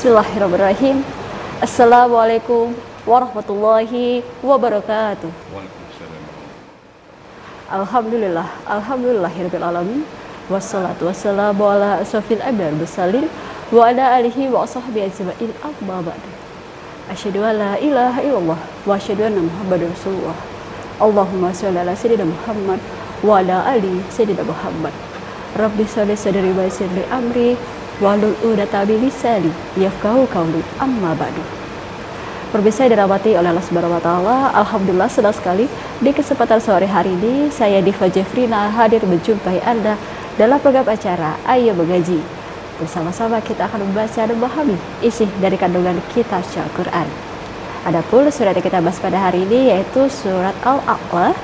Bismillahirrahmanirrahim. Assalamualaikum warahmatullahi wabarakatuh. Alhamdulillahirabbil alamin. Wassalatu wassalamu ala asrofil anbiya'i wal mursalin wa ala alihi wa sahbihi ajma'in, amma ba'du. Asyhadu an la ilaha illallah wa asyhadu anna Muhammadar Rasulullah. Allahumma shalli ala sayyidina Muhammad wa ala ali sayyidina Muhammad. Rabbi shalli sadri wa yassir li amri wahlul 'uqdatam min lisani yafqahu qawli, amma ba'du. Pemirsa dirahmati oleh Allah Subhanahu wa taala, alhamdulillah senang sekali di kesempatan sore hari ini saya Diva Jeffrina hadir menjumpai Anda dalam program acara Ayo Mengaji. Bersama-sama kita akan membaca dan memahami isi dari kandungan kitab Al-Qur'an. Adapun surat yang kita bahas pada hari ini yaitu surat Al-A'la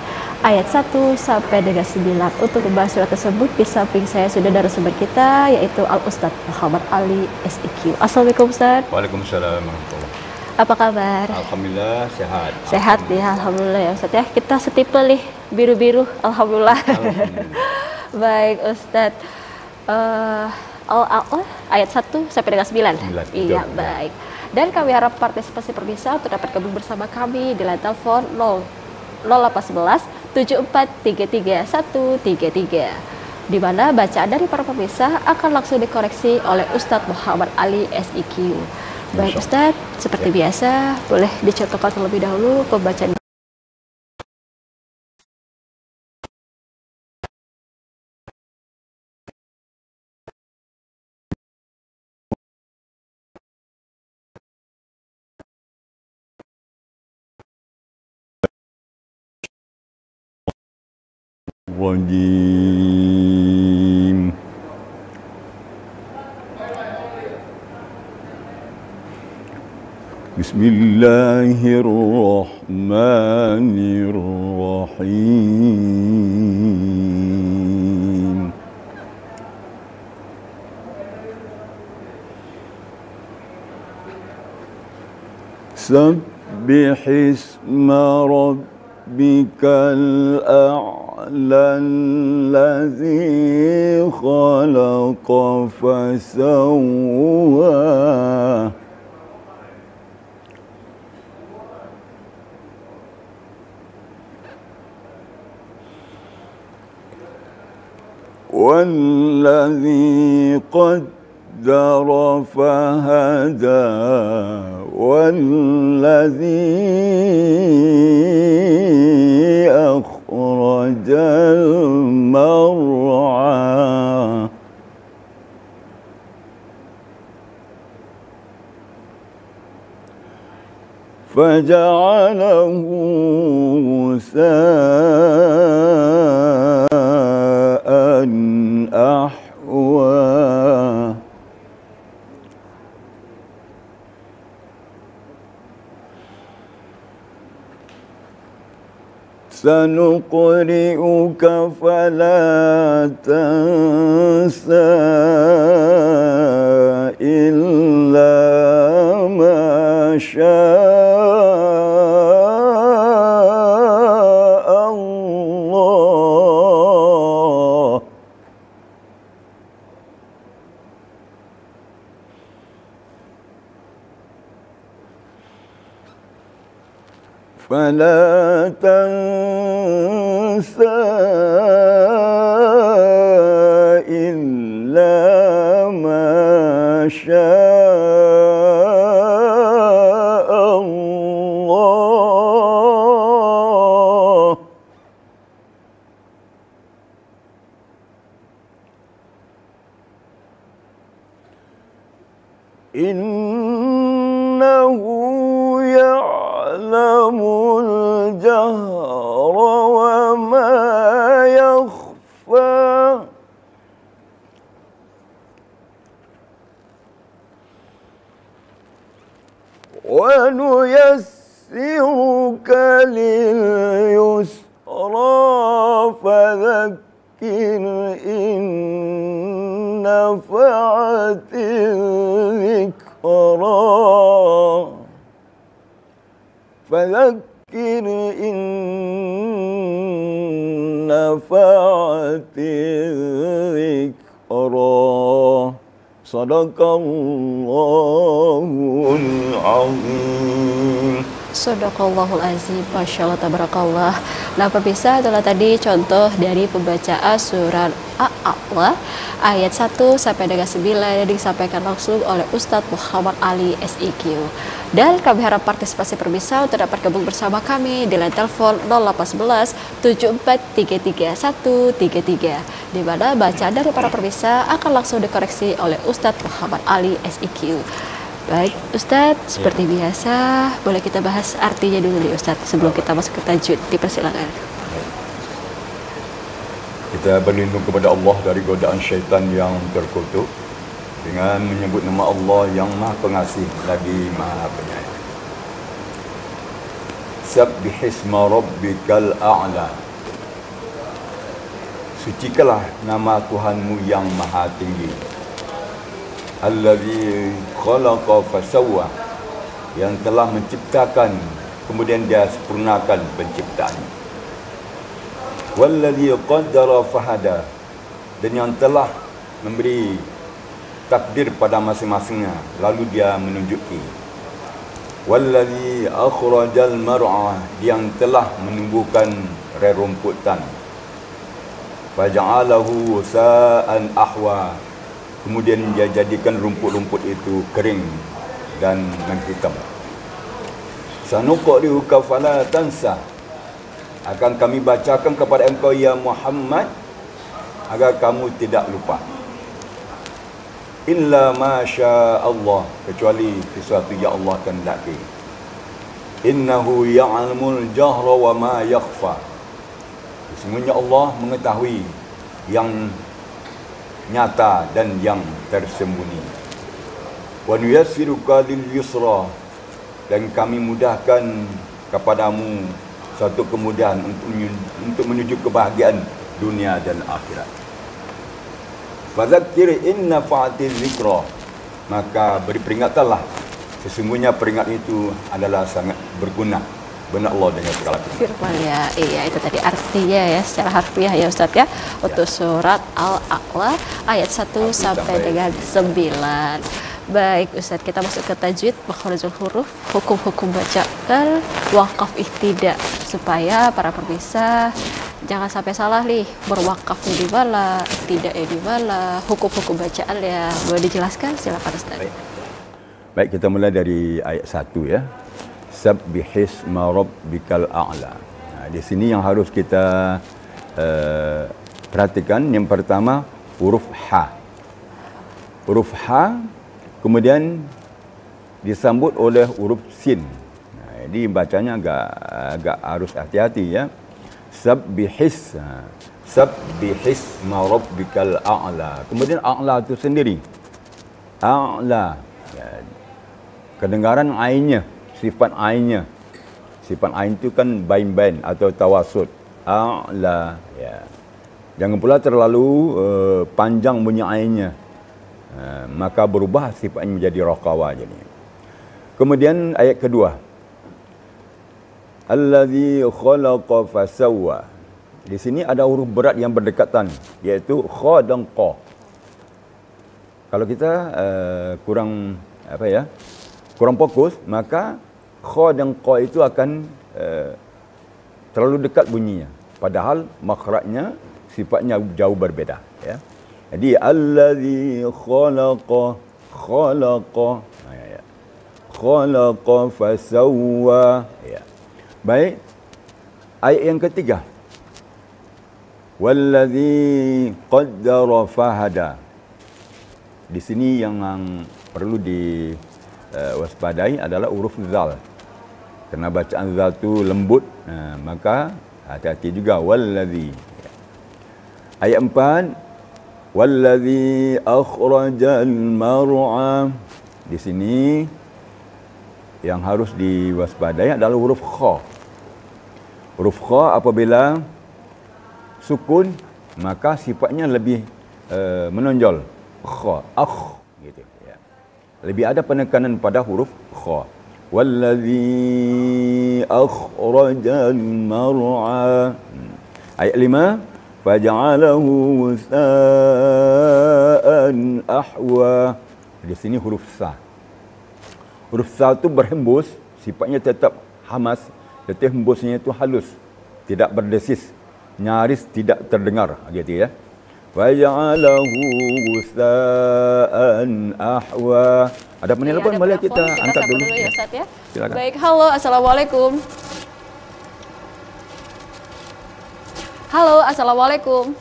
ayat 1 sampai dengan 9. Untuk membahas surat tersebut di samping saya sudah ada narasumber kita yaitu Al-Ustadz Muhammad Ali SIQ. Assalamualaikum Ustaz. Waalaikumsalam warahmatullahi. Apa kabar? Alhamdulillah sehat. Sehat ya, alhamdulillah ya Ustaz ya. Kita setipe nih biru-biru, alhamdulillah. Baik Ustaz. Ayat 1 sampai dengan 9. Iya, baik. Dan kami harap partisipasi pemirsa untuk dapat gabung bersama kami di line telepon 0811 7433 133. Di mana bacaan dari para pemirsa akan langsung dikoreksi oleh Ustadz Muhammad Ali SIQ. Baik Ustadz, seperti biasa boleh dicontohkan terlebih dahulu pembacaan. Rajim. Bismillahirrahmanirrahim. Sabbihisma rabbikal a'la alladzi khalaqa fasawwa والذي قدر فهدى والذي أخرج المرعى فجعله غثاء أحوى سنقرئك فلا تنسى إلا ما شاء الله فلا تنسى إلا ما شاء الله إنه يعلم الجهر وما يخفى ونيسرك لليسرى فذكر إن نفعت الذكرى فذكر إن نفعت الذكرى Sadaqallahul azim. Sadaqallahul azim. Masya Allah, tabarakallah. Nah, pemirsa, itulah tadi contoh dari pembacaan surat Al-A'la ayat 1 sampai dengan 9 yang disampaikan langsung oleh Ustadz Muhammad Ali SIQ. Dan kami harap partisipasi pemirsa untuk dapat gabung bersama kami di line telepon 0811 7433 133, di mana bacaan dari para pemirsa akan langsung dikoreksi oleh Ustadz Muhammad Ali SIQ. Baik, Ustadz, seperti biasa, boleh kita bahas artinya dulu nih, Ustadz, sebelum kita masuk ke tajwid. Dipersilakan. Kita berlindung kepada Allah dari godaan syaitan yang terkutuk dengan menyebut nama Allah yang Maha Pengasih lagi Maha Penyayang. Sabbihisma rabbikal a'la. Sucikalah nama Tuhanmu yang Maha Tinggi. Allazi khalaqa fasawwa, yang telah menciptakan kemudian dia sempurnakan penciptaannya. Wallazi qaddara fahada, dan yang telah memberi takdir pada masing-masingnya lalu dia menunjuki. Wallazi akhrajal mar'a, yang telah menumbuhkan rerumputan. Faja'alahu sa'an ahwa, kemudian dia jadikan rumput-rumput itu kering dan menghitam. Sanuqri'uka fala tansa, akan kami bacakan kepada engkau ya Muhammad agar kamu tidak lupa. Illa ma syaa Allah, kecuali sesuatu yang Allah kehendaki. Innahu ya'lamul jahra wa ma yakhfa, sesungguhnya Allah mengetahui yang nyata dan yang tersembunyi. Wa nuyassiruka lil yusra, dan kami mudahkan kepadamu satu kemudahan untuk menuju kebahagiaan dunia dan akhirat. Fadzakir in nafa'atiz zikra, maka beri peringatanlah, sesungguhnya peringat itu adalah sangat berguna. Benar Allah dengan segala firman ya. Iya, itu tadi artinya ya secara harfiah ya Ustaz ya, untuk surat Al-A'la ayat 1 sampai dengan 9. Baik Ustaz, kita masuk ke tajwid, makharijul huruf, hukum-hukum bacaan, wakaf ihtidak, supaya para pemirsa jangan sampai salah nih, berwakafnya di mana, ihtidaknya di mana, hukum-hukum bacaan ya. Boleh dijelaskan? Silakan Ustaz. Baik, kita mulai dari ayat 1 ya. Sabbihisma rabbikal a'la. Nah, di sini yang harus kita perhatikan, yang pertama huruf ha. Huruf ha kemudian disambut oleh huruf sin. Nah, jadi bacanya agak harus hati-hati ya. Sabbihisma rabbikal a'la. Kemudian a'la itu sendiri. A'la. Ya. Kedengaran ainnya, sifat ainnya. Sifat ain itu kan bain-bain atau tawasud. A'la. Ya. Jangan pula terlalu panjang bunyi ainnya. Maka berubah sifatnya menjadi raqawa jadi. Kemudian ayat kedua. Allazi khalaqa fasawwa. Di sini ada huruf berat yang berdekatan, iaitu kha dan qa. Kalau kita kurang fokus, maka kha dan qa itu akan terlalu dekat bunyinya, padahal makhrajnya sifatnya jauh berbeda ya. Jadi allazi khalaqa fasawwa ya. Baik, ayat yang ketiga, wallazi qaddara fahada. Di sini yang perlu diwaspadai adalah huruf zal. Karena bacaan zal itu lembut, maka hati-hati juga. Wallazi. Ayat 4, wallazi akhrajal mar'a. Di sini yang harus diwaspadai adalah huruf kha. Huruf kha apabila sukun, maka sifatnya lebih menonjol. Kha, gitu ya. Lebih ada penekanan pada huruf kha. Wallazi akhrajal mar'a. Ayat 5, faj'alahu ghutha'an ahwa. Di sini huruf sa. Huruf sa itu berhembus, sifatnya tetap hamas, tetapi hembusnya itu halus, tidak berdesis, nyaris tidak terdengar, gitu ya. Waja'alahu ghutha'an ahwa. Ada penelpon, boleh kita angkat dulu ya Ustaz ya. Silakan. Baik, halo, assalamualaikum. Halo, assalamualaikum.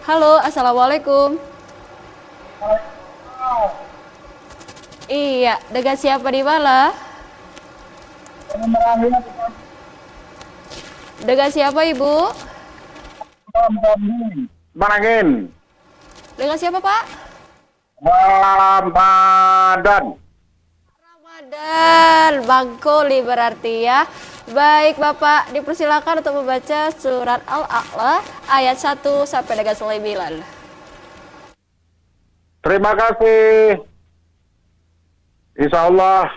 Halo, assalamualaikum. Iya, dengan siapa di mana? Dengan siapa Ibu? Marangin. Dengan siapa Pak? Ramadan. Ramadan, Bangkoli berarti ya. Baik Bapak, dipersilakan untuk membaca surat Al-A'la ayat 1 sampai dengan 9. Terima kasih. Insya Allah.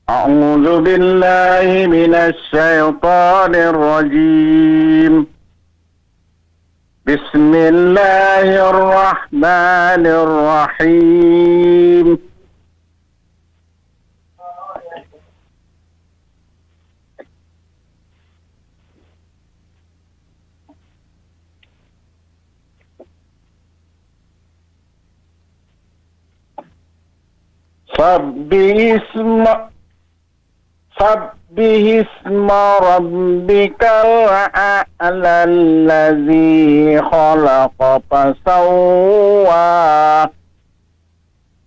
A'udzu billahi minasy syaithanir rajim. Bismillahirrahmanirrahim. Sabbih isma rabbikal a'la alladzi khalaqa fasawwa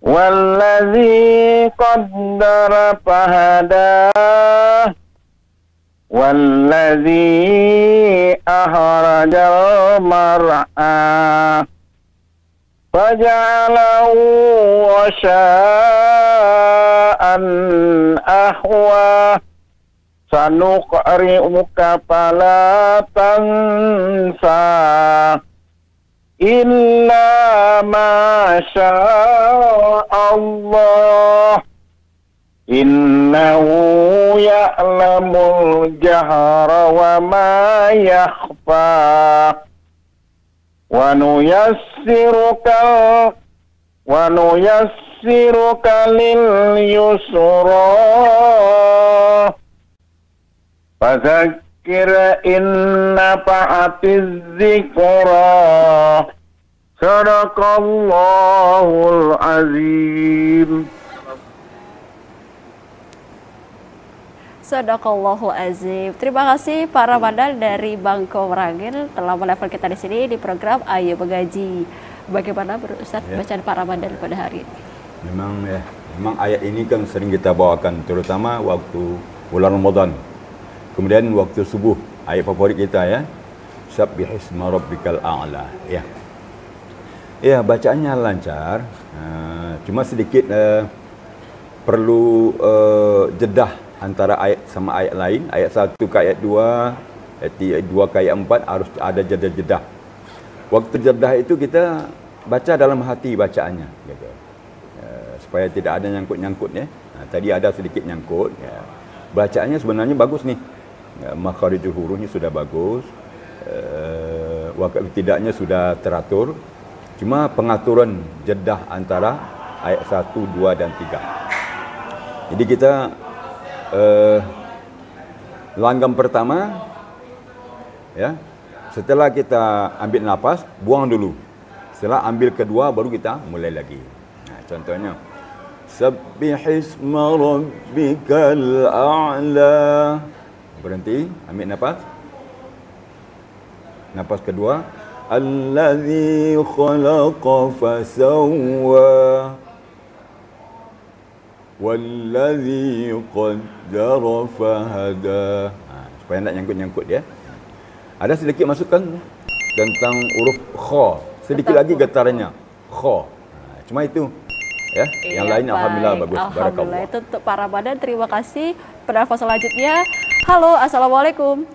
walladzi qaddara fahada walladzi akhrajal mar'a faja'alahu ghutha'an ahwa sanuqri'uka fala tansa illa ma Allah innahu ya'lamul jahra wa ma yakhfa wa nuyassiruka lil yusra fadzakir in nafa'atiz dzikra. Sadaqallahul azim. Sadaqallahul azim. Terima kasih Pak Ramadan dari Bangko Merangin telah menelpon kita di sini di program Ayo Mengaji. Bagaimana Ustaz bacaan Pak Ramadan pada hari ini? Memang ayat ini kan sering kita bawakan, terutama waktu bulan Ramadan. Kemudian waktu subuh, ayat favorit kita ya. Sabbih isma rabbikal a'la. Ya, bacaannya lancar. Cuma sedikit perlu jedah antara ayat sama ayat lain. Ayat 1 ke ayat 2, ayat 2 ke ayat 4 harus ada jeda-jeda. Waktu jedah itu kita baca dalam hati bacaannya, gitu. Supaya tidak ada nyangkut-nyangkut ya. Tadi ada sedikit nyangkut. Ya. Bacaannya sebenarnya bagus nih. Makharijul hurufnya sudah bagus. Waktu tidaknya sudah teratur. Cuma pengaturan jedah antara ayat 1, 2 dan 3. Jadi kita langgam pertama ya, setelah kita ambil nafas, buang dulu. Setelah ambil kedua baru kita mulai lagi. Contohnya Sabbih isma rabbikal a'la. Berhenti, ambil nafas. Nafas kedua, alladzi khalaqa fasawwa walladzi qaddara fahada. Supaya tak nyangkut-nyangkut dia. Ada sedikit masukan tentang huruf kha. Sedikit lagi getarannya. Kha. Cuma itu. Ya, yang lain alhamdulillah bagus. Alhamdulillah. Itu untuk Pak Ramadan. Terima kasih. Penelpon selanjutnya. Halo, assalamualaikum.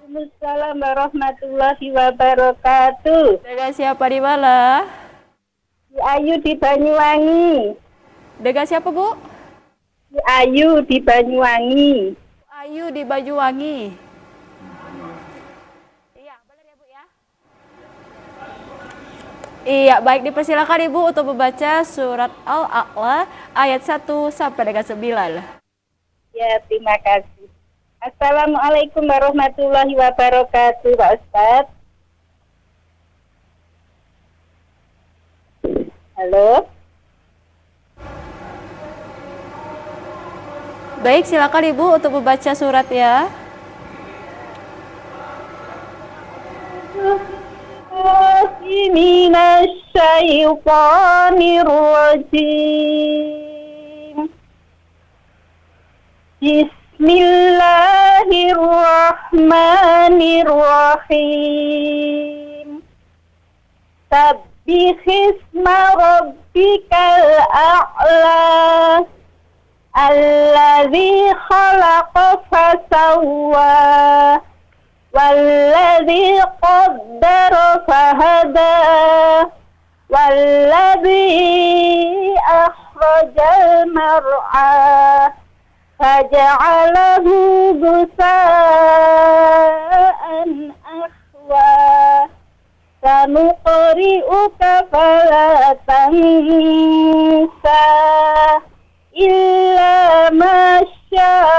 Waalaikumsalam warahmatullahi wabarakatuh. Dengan siapa di mana? Ayu di Banyuwangi. Dengan siapa, Bu? Ayu di Banyuwangi. Ayu di Banyuwangi. Iya, benar ya, Bu ya? Iya, baik, dipersilakan Ibu untuk membaca surat Al-A'la ayat 1 sampai dengan 9. Ya, terima kasih. Assalamualaikum warahmatullahi wabarakatuh, Pak Ustadz. Halo. Baik, silakan Ibu untuk membaca surat ya. Minasyaitonirrajim. Bismillahirrahmanirrahim. Sabbihisma rabbikal a'la. Alladzi khalaqa fasawwa. Walladzi qaddara fahada. Walladzi akhrajal mar'a. Faja'alahu gusa'an akhwa. Sanuqri'uka fala tansa illa ma sya'allah.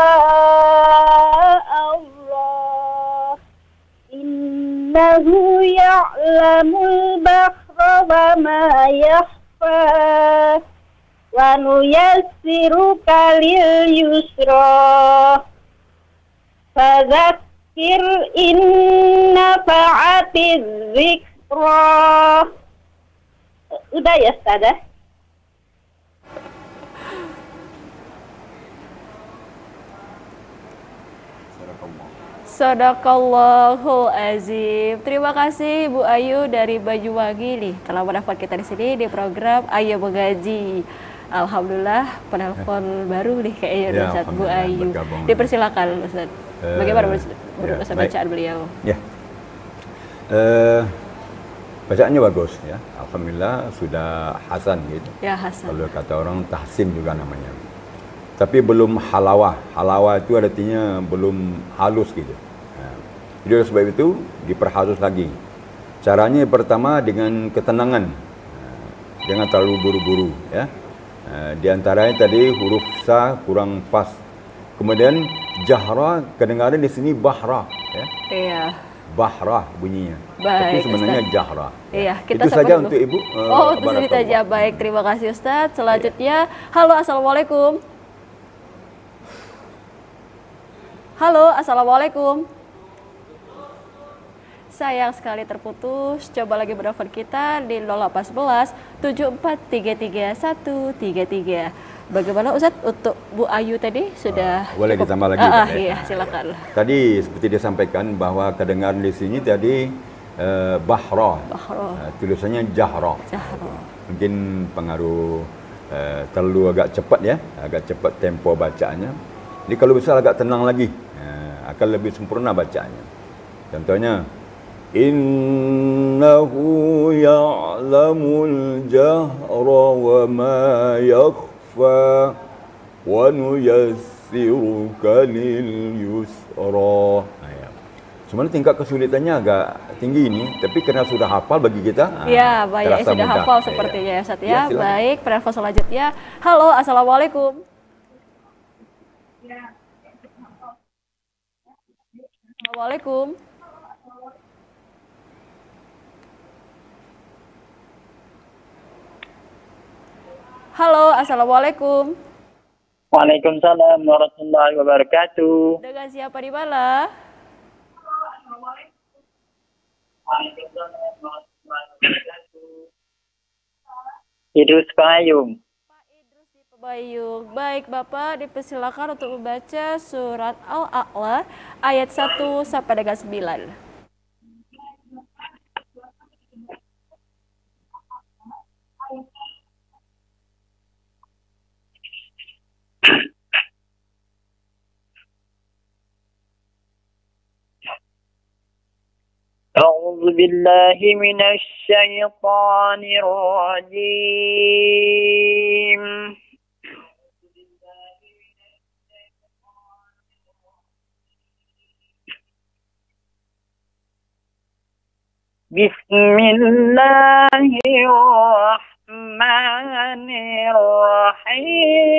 Innahu ya'lamul bahra wa ma yakhfa. Wa nuyassiruka lil yusra. Fadzakir in nafa'atiz zikra. Udah ya, Ustazah? Sadaqallahul azim. Terima kasih Bu Ayu dari Banyuwangi nih telah menelpon kita di sini di program Ayo Mengaji. Alhamdulillah penelpon baru nih kayaknya Ya, Ustaz Bu Ayu. bergabung. Dipersilakan Ustaz. Bagaimana ya, bacaan beliau? Ya. Bacaannya bagus ya. Alhamdulillah sudah hasan gitu. Ya, Hasan. Kalau kata orang tahsin juga namanya. Tapi belum halawah. Halawah itu artinya belum halus gitu. Jadi oleh sebab itu diperhalus lagi. Caranya pertama dengan ketenangan. Jangan terlalu buru-buru ya. Di antaranya tadi huruf sa kurang pas. Kemudian jahra kedengaran di sini bahra ya. Iya. Bahra bunyinya. Baik, Tapi sebenarnya Ustaz. jahra. Iya, kita itu sapa saja dulu. untuk Ibu. Untuk cerita aja. Baik, terima kasih Ustaz. Selanjutnya, halo, assalamualaikum. Halo, assalamualaikum. Sayang sekali terputus. Coba lagi menelpon kita di 0811 7433 133. Bagaimana Ustaz untuk Bu Ayu tadi sudah boleh cukup? ditambah lagi, Pak, ya? Iya, silakan. Tadi seperti disampaikan bahwa kedengaran di sini tadi bahra. Bahra. Tulisannya jahra. Jahra. Mungkin pengaruh terlalu agak cepat ya, agak cepat tempo bacaannya. Jadi kalau bisa agak tenang lagi, akan lebih sempurna bacaannya. Contohnya, innahu ya'lamul jahra wa ma yakhfa wa nuyassiruka lil yusra. Sebenarnya tingkat kesulitannya agak tinggi ini, tapi karena sudah hafal bagi kita, Ya, baik, terasa sudah mudah. hafal sepertinya ya Ustaz ya. silakan. Baik, penelpon selanjutnya. Halo, assalamualaikum. Assalamualaikum. Halo, assalamualaikum. Waalaikumsalam warahmatullahi wabarakatuh. Dengan siapa di mana? Idrus Payung. Pak Idrus di Pebayung. Baik, Bapak dipersilakan untuk membaca surat Al-A'la ayat 1 sampai dengan 9. أعوذ أعوذ بالله من الشيطان الرجيم. بسم الله الرحمن الرحيم.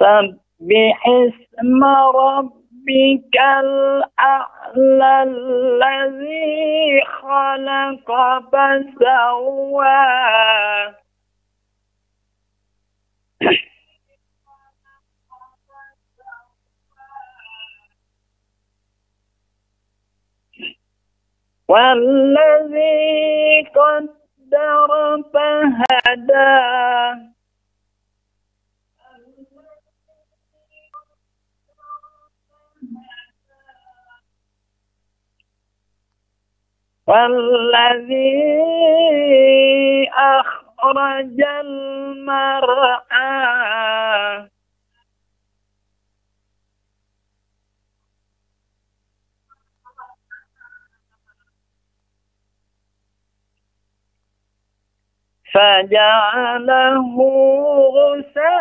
سبح اسم ربك الأعلى الذي خلق فسوى. والذي قدر فهدى. والذي أخرج المرعى. فجعله غثاء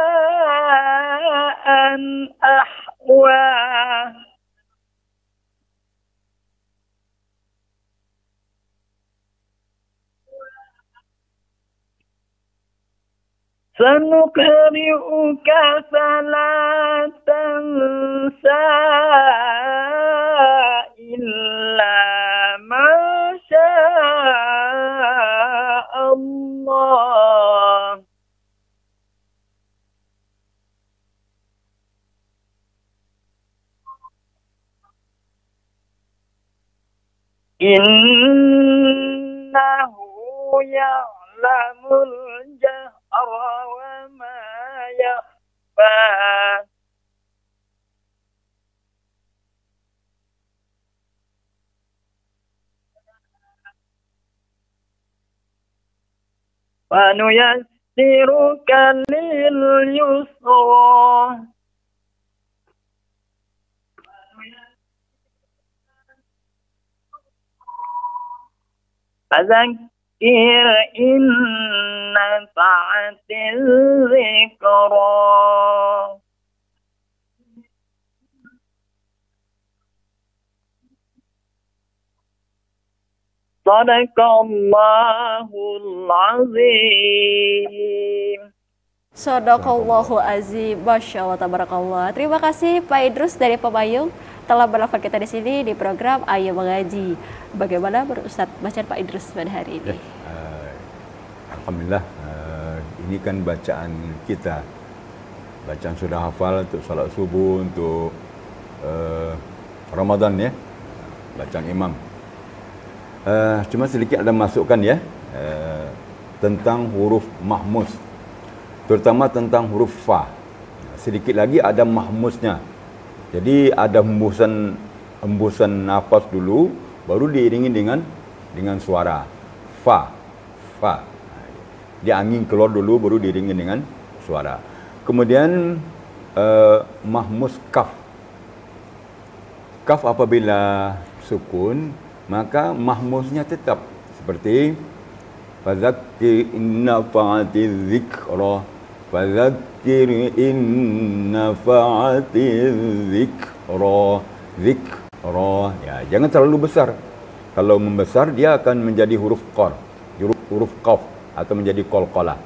أحوى. سنقرئك فلا تنسى إلا ما شاء الله. إنه يعلم الجهر وما يخفى. ونيسرك لليسرى. فذكر إن نفعت الذكرى. صدق الله العظيم. Shadaqallahu azim. Masya Allah, tabarakallah. Terima kasih Pak Idrus dari Pepayung telah berlafaz kita di sini di program Ayo Mengaji. Bagaimana menurut Ustaz bacaan Pak Idrus pada hari ini? Alhamdulillah, ini kan bacaan kita, bacaan sudah hafal untuk salat subuh, untuk Ramadan ya, bacaan imam. Cuma sedikit ada masukan ya, tentang huruf mahmus, terutama tentang huruf fa. Sedikit lagi ada mahmusnya. Jadi ada hembusan nafas dulu, baru diiringi dengan suara fa, fa. Dia angin keluar dulu, baru diiringi dengan suara. Kemudian mahmus kaf. Kaf apabila sukun, maka mahmusnya tetap seperti fadzakir inna fa'ati dzikra, fadzakir inna fa'ati dzikra, dzikra. Ya, jangan terlalu besar. Kalau membesar dia akan menjadi huruf qaf, huruf qaf atau menjadi qalqalah.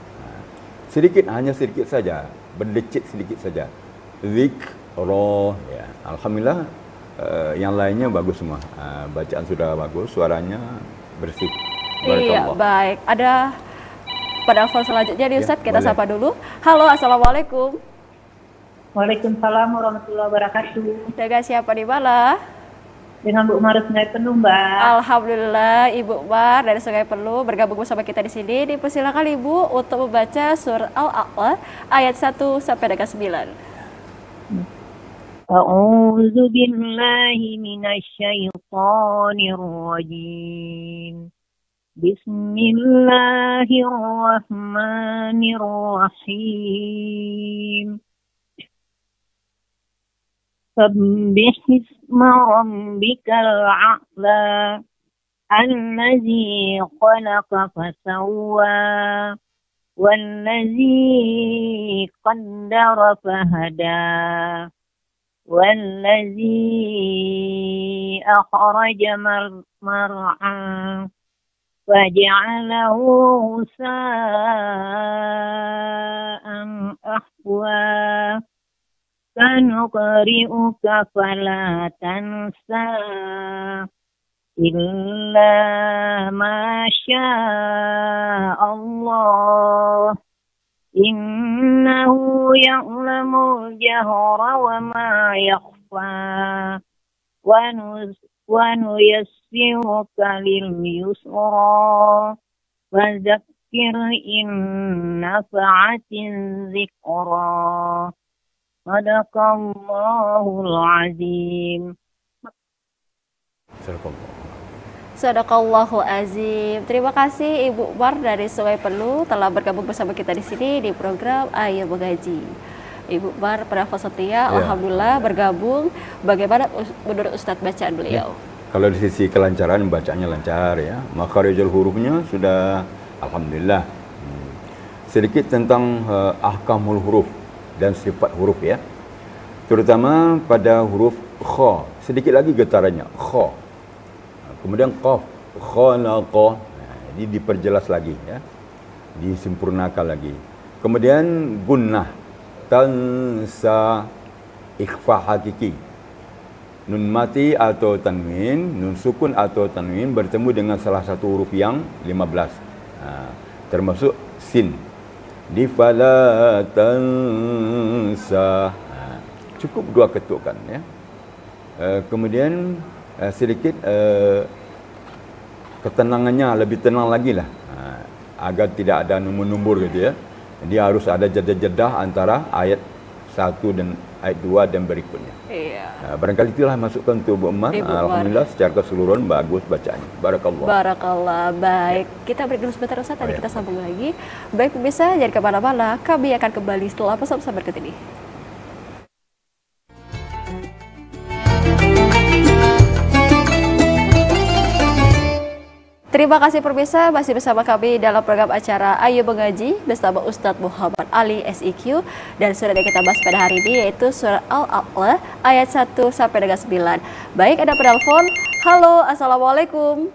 Sedikit, hanya sedikit saja, berdecit sedikit saja. Dzikra. Ya, alhamdulillah. Yang lainnya bagus semua. Bacaan sudah bagus, suaranya bersih. Iya, baik. Ada pada hafal selanjutnya nih Ustaz, kita boleh. sapa dulu. Halo, Assalamualaikum. Waalaikumsalam warahmatullahi wabarakatuh. Dengan siapa di mana? Dengan Bu Umar Sungai Penuh, Mbak. Alhamdulillah, Ibu Umar dari Sungai Peluh bergabung bersama kita di sini. Dipersilakan Ibu untuk membaca surah Al-A'la ayat 1 sampai dengan 9. أعوذ بالله من الشيطان الرجيم بسم الله الرحمن الرحيم سبح اسم ربك الأعلى الذي خلق فسوى والذي قدر فهدى والذي أخرج مرعى فجعله غثاء أحوى سنقرئك فلا تنسى إلا ما شاء الله إنه يعلم الجهر وما يخفى ونيسرك لليسرى فذكر إن نفعت الذكرى صدق الله العظيم. Sadaqallahu azim. Terima kasih Ibu Bar dari Sungai Peluh telah bergabung bersama kita di sini di program Ayo Mengaji. Ibu Bar Prafa Setia, alhamdulillah bergabung. Bagaimana menurut Ustadz bacaan beliau? Kalau di sisi kelancaran bacanya lancar ya. Makharijul hurufnya sudah alhamdulillah. Sedikit tentang ahkamul huruf dan sifat huruf ya. Terutama pada huruf kha, sedikit lagi getarannya kha. Kemudian qaf, khalaqa, ini diperjelas lagi ya. Disempurnakan lagi. Kemudian gunnah, tansa, ikhfa hakiki. Nun mati atau tanwin, nun sukun atau tanwin bertemu dengan salah satu huruf yang 15. Termasuk sin. Di fala tansa. Cukup dua ketukan ya. Kemudian sedikit ketenangannya lebih tenang lagi lah, agar tidak ada numbur-numbur gitu ya. Dia harus ada jeda-jeda antara ayat 1 dan ayat 2 dan berikutnya. Iya. Barangkali itulah masukan untuk Bu Umar. Alhamdulillah secara keseluruhan bagus bacaannya. Barakallah. Barakallah. Baik, kita break dulu sebentar Ustaz, tadi kita sambung lagi. Baik pemirsa, jangan kemana-mana, kami akan kembali setelah pesan-pesan berikut ini. Terima kasih pemirsa, masih bersama kami dalam program acara Ayo Mengaji bersama Ustadz Muhammad Ali SIQ, dan surat yang kita bahas pada hari ini yaitu surat Al-A'la ayat 1 sampai dengan 9. Baik, ada penelpon. Halo, assalamualaikum.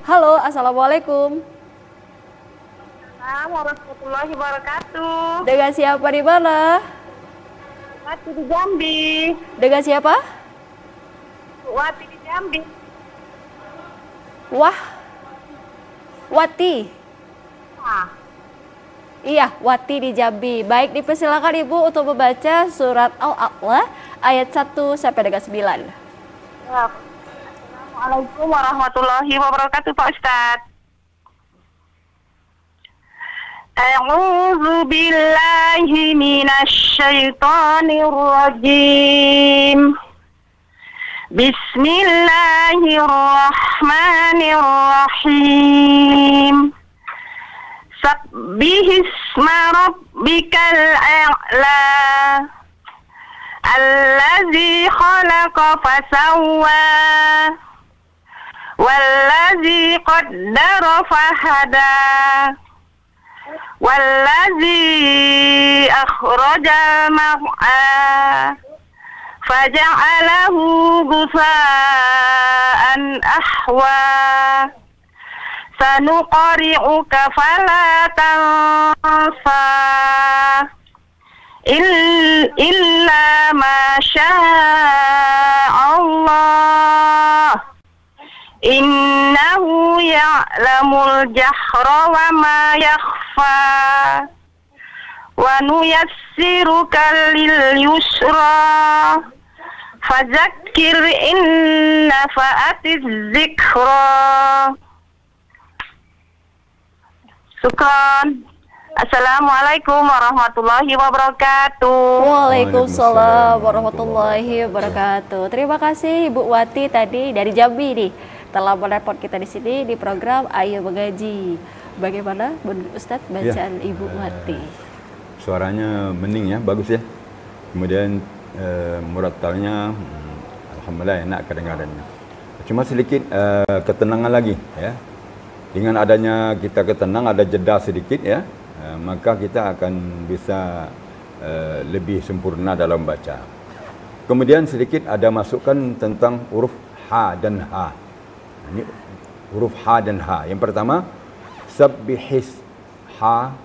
Halo, assalamualaikum. Assalamualaikum warahmatullahi wabarakatuh. Dengan siapa di mana? Wati di Jambi. Dengan siapa? Wati di Jambi. Wah, Wati. Iya, Wati di Jambi. Baik, dipersilakan Ibu untuk membaca surat Al-A'la ayat 1 sampai dengan 9. Assalamualaikum warahmatullahi wabarakatuh Pak Ustadz. A'udzu billahi minasy syaithanir rajim. Bismillahirrahmanirrahim. Sabbihisma rabbikal a'la allazi khalaqa fasawwa wallazi qaddara fahada wallazi akhrajal mar'a faja'alahu gusa'an ahwa sanuqari'uka fala tansa illa ma Allah innahu ya'lamul jahra wa ma yakhfa wa nuyassiruka lil yusra fadzakir in nafa'atiz zikra. Syukran. Assalamualaikum warahmatullahi wabarakatuh. Waalaikumsalam warahmatullahi wabarakatuh. Terima kasih Ibu Wati tadi dari Jambi nih, telah merepot kita di sini di program Ayo Mengaji. Bagaimana menurut Ustadz bacaan Ibu Wati? Suaranya bening ya, bagus ya. Kemudian murattalnya alhamdulillah enak kedengarannya. Cuma sedikit ketenangan lagi ya. Dengan adanya kita ketenang, ada jeda sedikit ya, maka kita akan bisa lebih sempurna dalam baca. Kemudian sedikit ada masukan tentang huruf ha dan ha. Ini huruf ha dan ha. Yang pertama, sabbihis, ha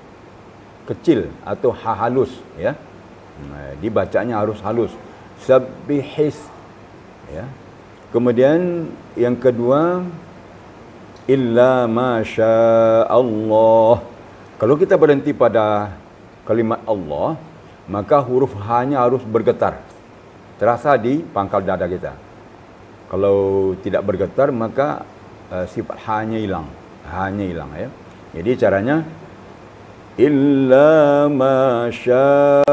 kecil atau ha halus ya. Dibacanya harus halus. Sabbihis ya. Kemudian yang kedua, illa masya Allah. Kalau kita berhenti pada kalimat Allah, maka huruf ha-nya harus bergetar, terasa di pangkal dada kita. Kalau tidak bergetar, maka sifat ha-nya hilang. Ha-nya hilang ya. Jadi caranya illa masya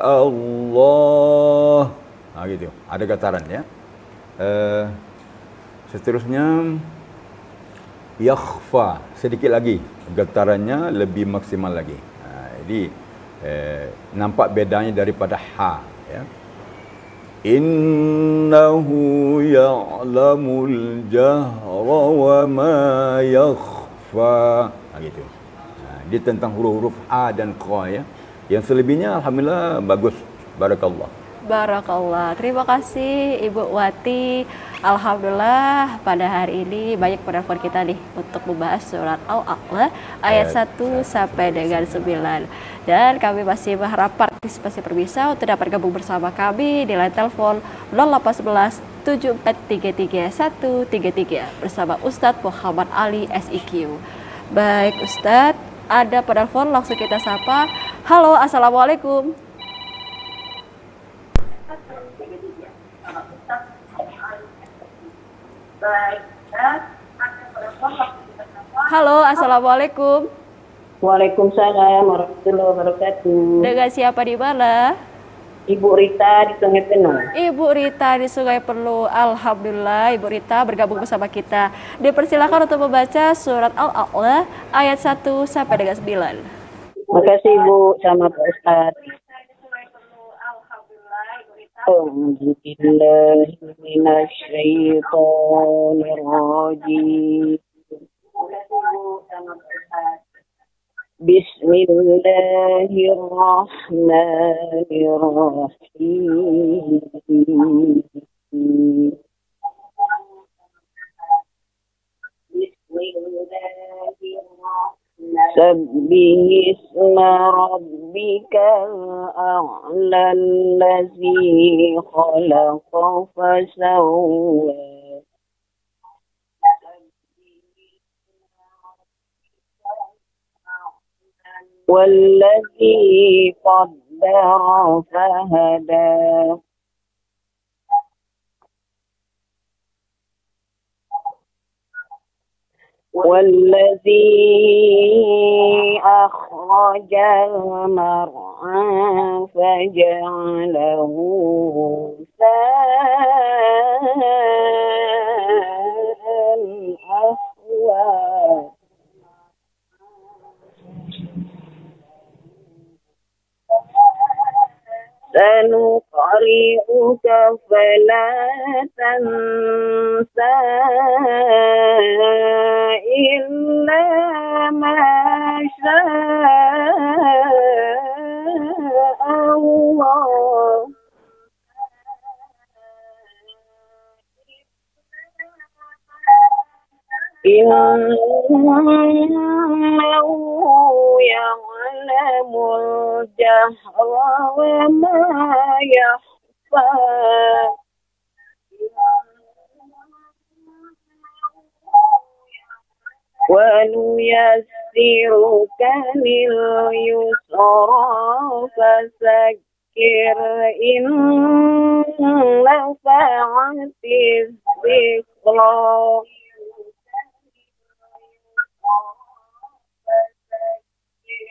Allah. Gitu. Ada getaran ya. Seterusnya yakhfa, sedikit lagi getarannya lebih maksimal lagi. Jadi nampak bedanya daripada ha ya. Innahu ya'lamul jahra wa ma yakhfa. Gitu. Dia tentang huruf-huruf ha dan qa ya. Yang selebihnya alhamdulillah bagus. Barakallah. Barakallah. Terima kasih Ibu Wati. Alhamdulillah pada hari ini banyak penelpon kita nih untuk membahas surat Al-A'la ayat 1 sampai dengan 9. Dan kami masih berharap partisipasi pemirsa untuk dapat gabung bersama kami di line telepon 0811 7433 133 bersama Ustadz Muhammad Ali SIQ. Baik Ustadz, ada penelpon, langsung kita sapa. Halo, assalamualaikum. Halo, assalamualaikum. Waalaikumsalam warahmatullahi wabarakatuh. Dengan siapa di mana? Ibu Rita di Sungai Penuh. Ibu Rita di Sungai Penuh. Alhamdulillah Ibu Rita bergabung bersama kita. Dipersilakan untuk membaca surat Al-A'la ayat 1 sampai dengan 9. Makasih Ibu sama Pak Ustadz. Alhamdulillah minasyaitonir rajim. Bismillahirrahmanirrahim. Sabbih isma rabbikal a'la allazi khalaqa fasawwa. Wallazi qaddara fahada. والذي أخرج المرعى فجعله ساء أحوى. سنقرئك فلا تنسى إلا ما شاء الله. إنه يعلم الجهر وما يخفى. ونيسرك لليسرى فذكر إن نفعت الذكرى.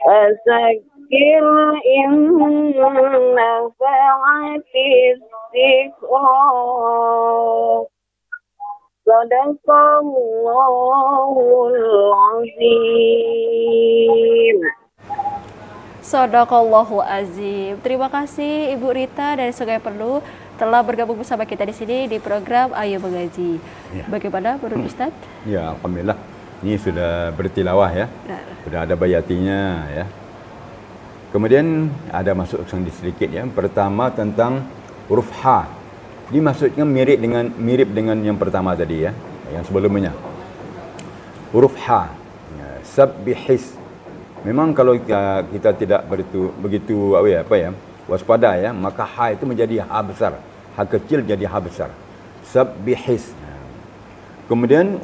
فذكر إن نفعت الذكرى صدق الله العظيم. Sadaqallahu azim. Terima kasih Ibu Rita dari Sungai Perlu telah bergabung bersama kita di sini di program Ayo Mengaji. Ya. Bagaimana menurut Ustaz? Ya, alhamdulillah. Ini sudah bertilawah ya. Sudah ada bayatinya ya. Kemudian ada masuk sedikit ya. Pertama tentang huruf ha. Ini maksudnya mirip dengan yang pertama tadi ya, yang sebelumnya. Huruf ha. Ya, sabbihis. Memang kalau kita tidak begitu waspada ya, maka ha itu menjadi ha besar. Ha kecil jadi ha besar. Sabbihis. Kemudian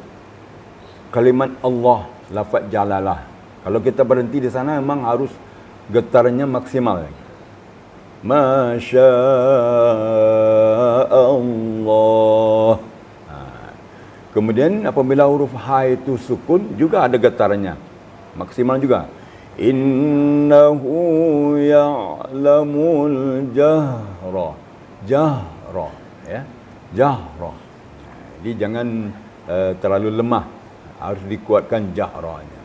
kalimat Allah, lafaz jalalah. Kalau kita berhenti di sana memang harus getarnya maksimal. Masya Allah. Kemudian apabila huruf ha itu sukun juga ada getarnya. Maksimal juga. Innahu ya'lamul jahra. Jahra ya. Jahra. Jadi jangan terlalu lemah. Harus dikuatkan jahranya.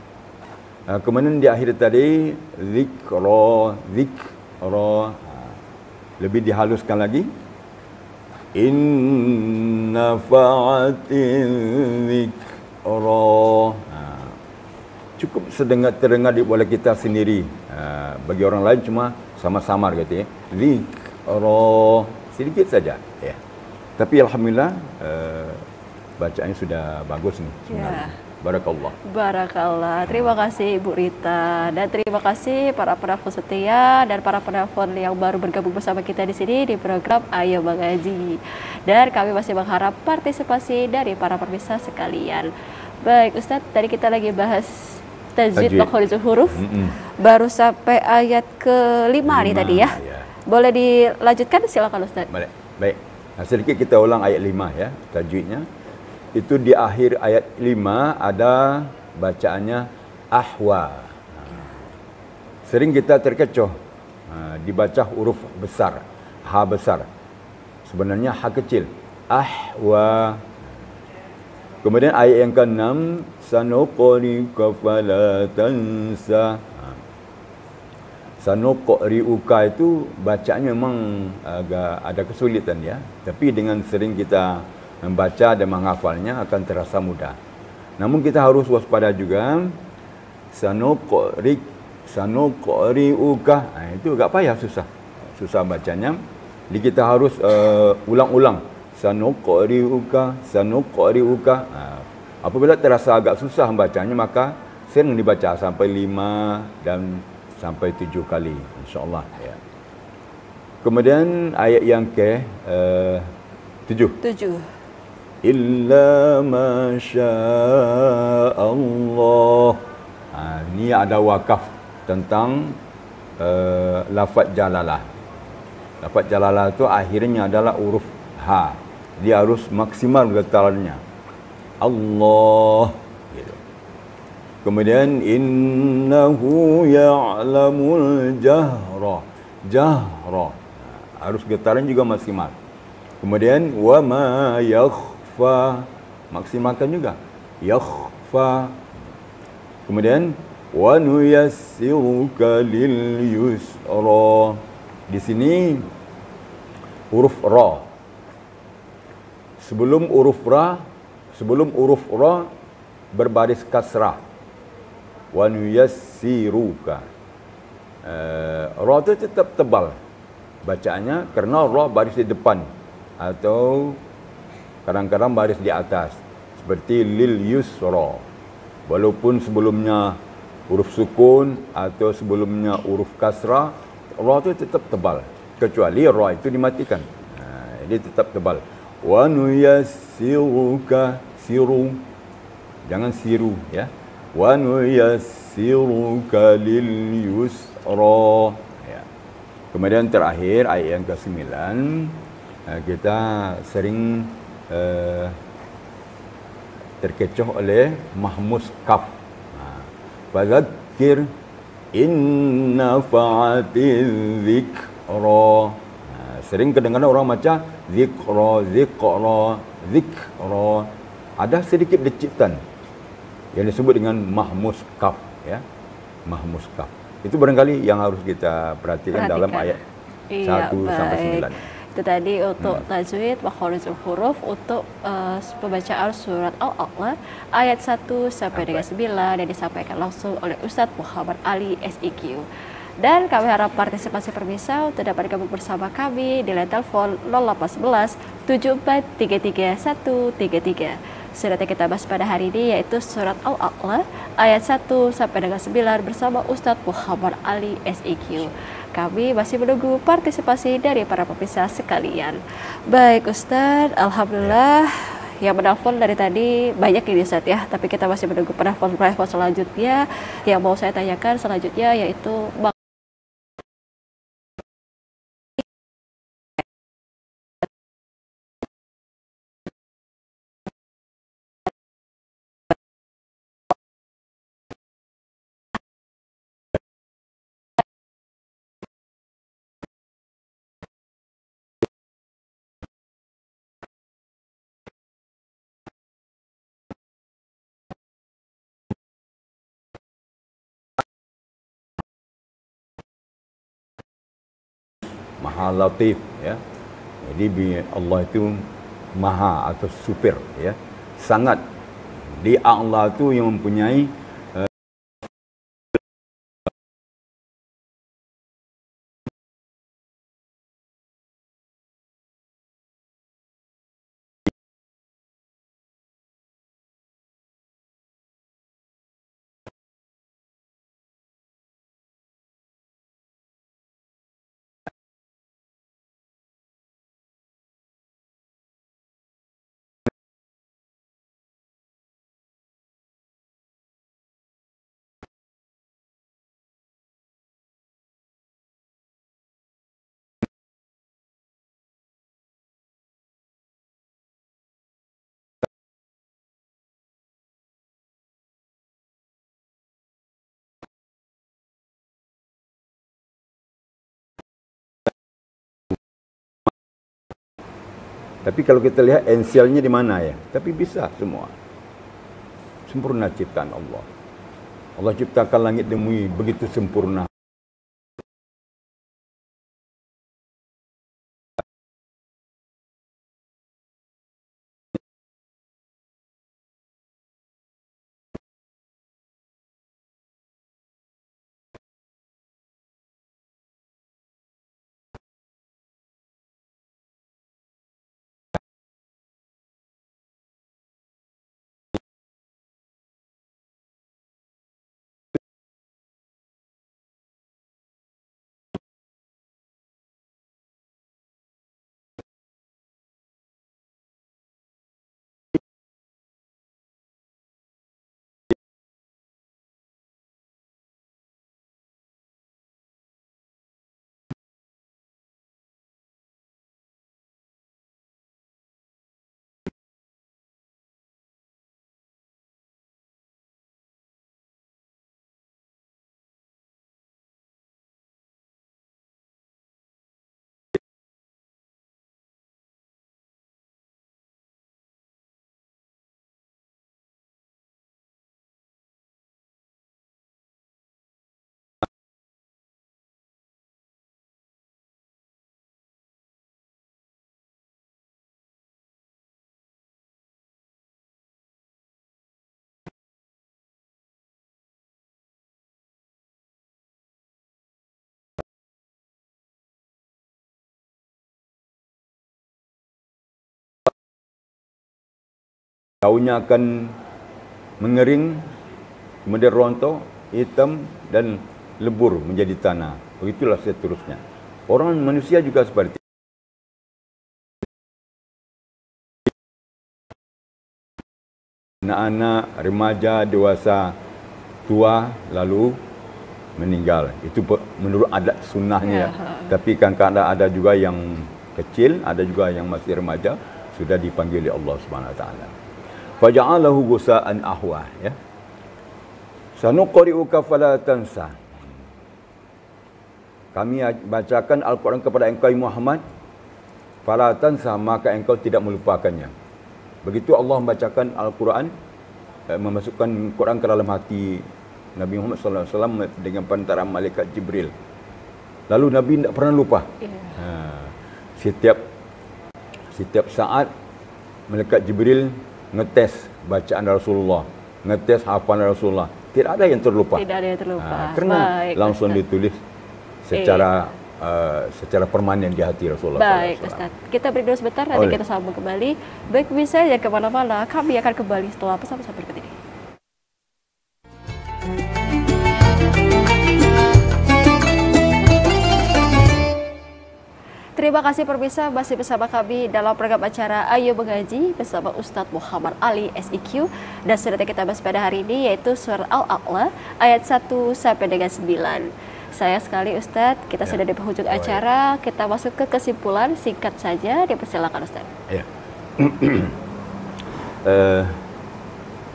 Kemudian di akhir tadi zikra. Lebih dihaluskan lagi. Inna fa'atin zikra. Cukup terdengar oleh kita sendiri. Bagi orang lain cuma sama-samar kata ya. Zikra. Sedikit saja ya. Tapi alhamdulillah bacaannya sudah bagus nih. Ya. Barakallah. Barakallah. Terima kasih Ibu Rita dan terima kasih para penelpon setia dan para penelpon yang baru bergabung bersama kita di sini di program Ayo Mengaji. Dan kami masih mengharap partisipasi dari para pemirsa sekalian. Baik Ustadz, tadi kita lagi bahas tajwid makharijul huruf. Baru sampai ayat ke-5 nih tadi ya. Boleh dilanjutkan, silakan Ustaz. Baik. Nah, sedikit kita ulang ayat 5 ya, tajwidnya. Itu di akhir ayat 5 ada bacaannya ahwa. Sering kita terkecoh dibaca huruf besar, ha besar. Sebenarnya ha kecil. Ahwa. Kemudian ayat yang ke-6, sanuqri'uka fala tansa. Sanuqri'uka itu bacaannya memang agak ada kesulitan ya. Tapi dengan sering kita membaca dan menghafalnya akan terasa mudah. Namun kita harus waspada juga. Sanuqri'uka. Itu agak payah, susah bacanya. Jadi kita harus ulang-ulang. Sanuqri'uka. Apabila terasa agak susah membacanya, maka sering dibaca sampai 5 dan sampai 7 kali, insya-Allah ya. Kemudian ayat yang ke 7. Illa ma Allah. Ini ada wakaf tentang lafaz jalalah. Lafaz jalalah itu akhirnya adalah huruf ha. Dia harus maksimal getarannya. Allah. Gitu. Kemudian innahu ya'lamul jahra. Jahra. Harus getaran juga maksimal. Kemudian wa ma yakhfa. Maksimalkan juga. Yakhfa. Kemudian wa nuyassiruka lil yusra. Di sini huruf ra. Sebelum huruf ra berbaris kasrah. Wa nuyassiruka. Ra itu tetap tebal bacaannya karena ra baris di depan atau kadang-kadang baris di atas seperti lil yusra. Walaupun sebelumnya huruf sukun atau sebelumnya huruf kasrah, ra itu tetap tebal kecuali ra itu dimatikan. Dia tetap tebal. Wa nuyassiruka, siru, jangan siru ya. Wa nuyassiruka lil yusra ya. Kemudian terakhir ayat yang ke-9, kita sering terkecoh oleh mahmus kaf. Fadzakir Inna fa'atiz zikra. Sering kedengaran orang macam zikra, zikra, zikra. Ada sedikit decitan yang disebut dengan mahmus kaf, ya. Mahmus kaf. Itu barangkali yang harus kita perhatikan dalam ayat 1 sampai 9. Itu tadi untuk tajwid makharijul huruf untuk pembacaan surat Al-A'la ayat 1 sampai dengan 9 dan disampaikan langsung oleh Ustadz Muhammad Ali SIQ. Dan kami harap partisipasi pemirsa untuk dapat gabung bersama kami di line telepon 0811 7433 133. Surat yang kita bahas pada hari ini yaitu surat Al-A'la ayat 1 sampai dengan 9 bersama Ustadz Muhammad Ali SIQ. Kami masih menunggu partisipasi dari para pemirsa sekalian. Baik Ustadz, alhamdulillah yang menelpon dari tadi banyak ini Ustadz ya, tapi kita masih menunggu penelpon selanjutnya. Yang mau saya tanyakan selanjutnya yaitu Maha Latif, ya. Jadi Allah itu maha atau super, ya. Sangat di Allah itu yang mempunyai tapi kalau kita lihat ensialnya di mana ya? Tapi bisa semua. Sempurna ciptaan Allah. Allah ciptakan langit dan bumi begitu sempurna. Daunnya akan mengering, kemudian rontok, hitam dan lebur menjadi tanah. Begitulah seterusnya. Orang manusia juga seperti anak-anak, remaja, dewasa, tua, lalu meninggal. Itu menurut adat sunnahnya. Tapi kadang-kadang ada juga yang kecil, ada juga yang masih remaja, sudah dipanggil oleh Allah Subhanahu Wa Taala. Faja'alahu gusa'an ahwa, ya. Sanuqri'uka fala tansa. kami bacakan Al-Quran kepada engkau Muhammad, fala tansa, maka engkau tidak melupakannya. Begitu Allah membacakan Al-Quran, memasukkan Quran ke dalam hati Nabi Muhammad SAW dengan pantaran malaikat Jibril. Lalu Nabi tidak pernah lupa. Setiap saat malaikat Jibril ngetes bacaan Rasulullah, ngetes hafalan Rasulullah. Tidak ada yang terlupa. Tidak ada yang terlupa. Karena Baik, langsung Ustaz. ditulis secara permanen di hati Rasulullah. Baik, Ustaz. Kita break dulu sebentar, nanti kita sambung kembali. Baik, bisa jangan kemana-mana. Kami akan kembali setelah pesan-pesan berikut ini. Terima kasih pemirsa, masih bersama kami dalam program acara Ayo Mengaji bersama Ustadz Muhammad Ali SIQ, dan surat yang kita bahas pada hari ini yaitu surat Al-A'la ayat 1 sampai dengan 9. Sayang sekali Ustadz, kita sudah di penghujung acara. Kita masuk ke kesimpulan singkat saja, dipersilakan Ustadz. Ya.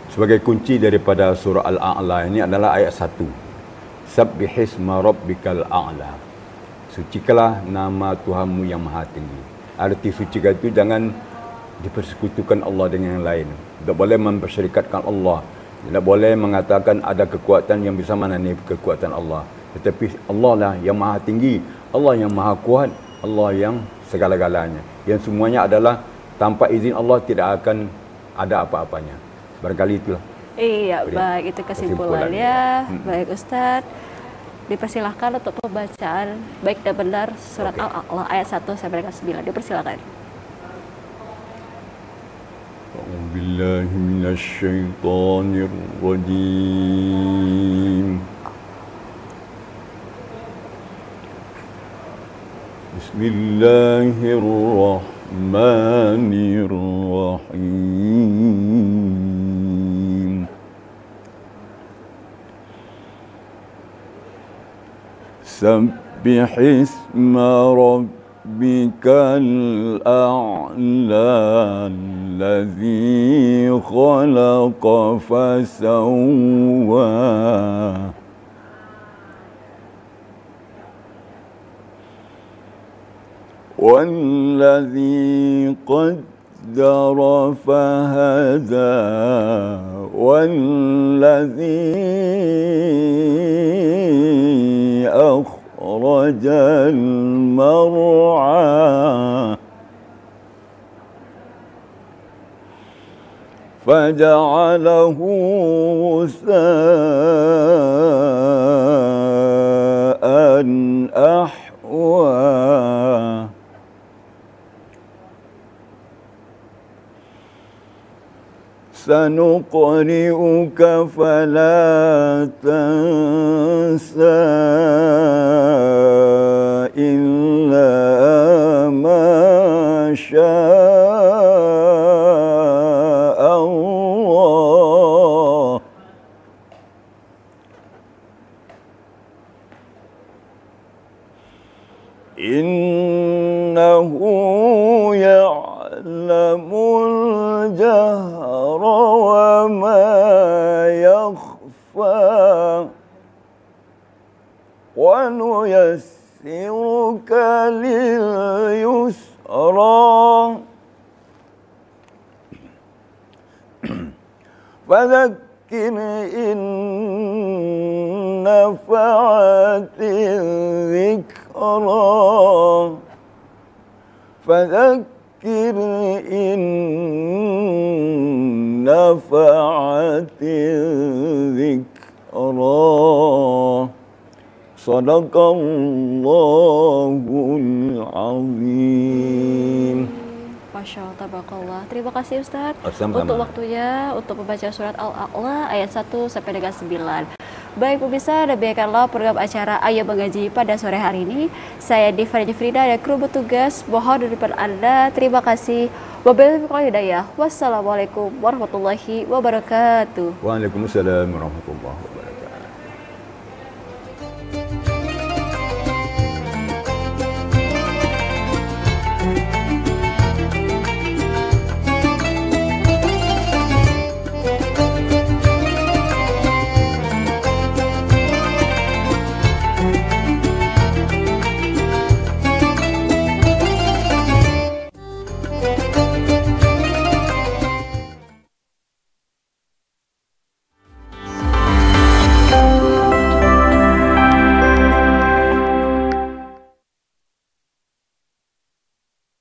Sebagai kunci daripada surah Al-A'la ini adalah ayat 1. Sabbihisma rabbikal a'la. Sucikanlah nama Tuhanmu yang maha tinggi. Arti sucikan itu jangan dipersekutukan Allah dengan yang lain. Tidak boleh mempersyarikatkan Allah. Tidak boleh mengatakan ada kekuatan yang bisa menandingi kekuatan Allah. Tetapi Allah lah yang maha tinggi, Allah yang maha kuat, Allah yang segala-galanya. Yang semuanya adalah tanpa izin Allah tidak akan ada apa-apanya. Barangkali itulah. Iya, baik, itu kesimpulannya. Baik Ustadz, dipersilahkan untuk pembacaan baik dan benar surat Al-A'la ayat 1 sampai dengan 9. Dipersilakan. A'udzubillahi minasyaitonir rajim. Bismillahirrahmanirrahim. سبح اسم ربك الأعلى الذي خلق فسوى والذي قدر فهدى والذي أخرج المرعى فجعله غثاء أحوى سنقرئك فلا تنسى إلا ما شاء الله إنه يعلم الجهر وما يخفى ونيسرك لليسرى فذكر إن نفعت الذكرى فذكر إن نفعت الذكرى صدق الله العظيم. Masya Allah, tabarakallah. Terima kasih Ustadz Sama-sama. untuk waktunya untuk membaca surat Al-A'la ayat 1 sampai dengan 9. Baik pemirsa, demikianlah program acara Ayo Mengaji pada sore hari ini. Saya Diva Frida dan kru bertugas mohon dari Anda. Terima kasih. Wabillahi hidayah. Wassalamualaikum warahmatullahi wabarakatuh. Waalaikumsalam warahmatullahi wabarakatuh.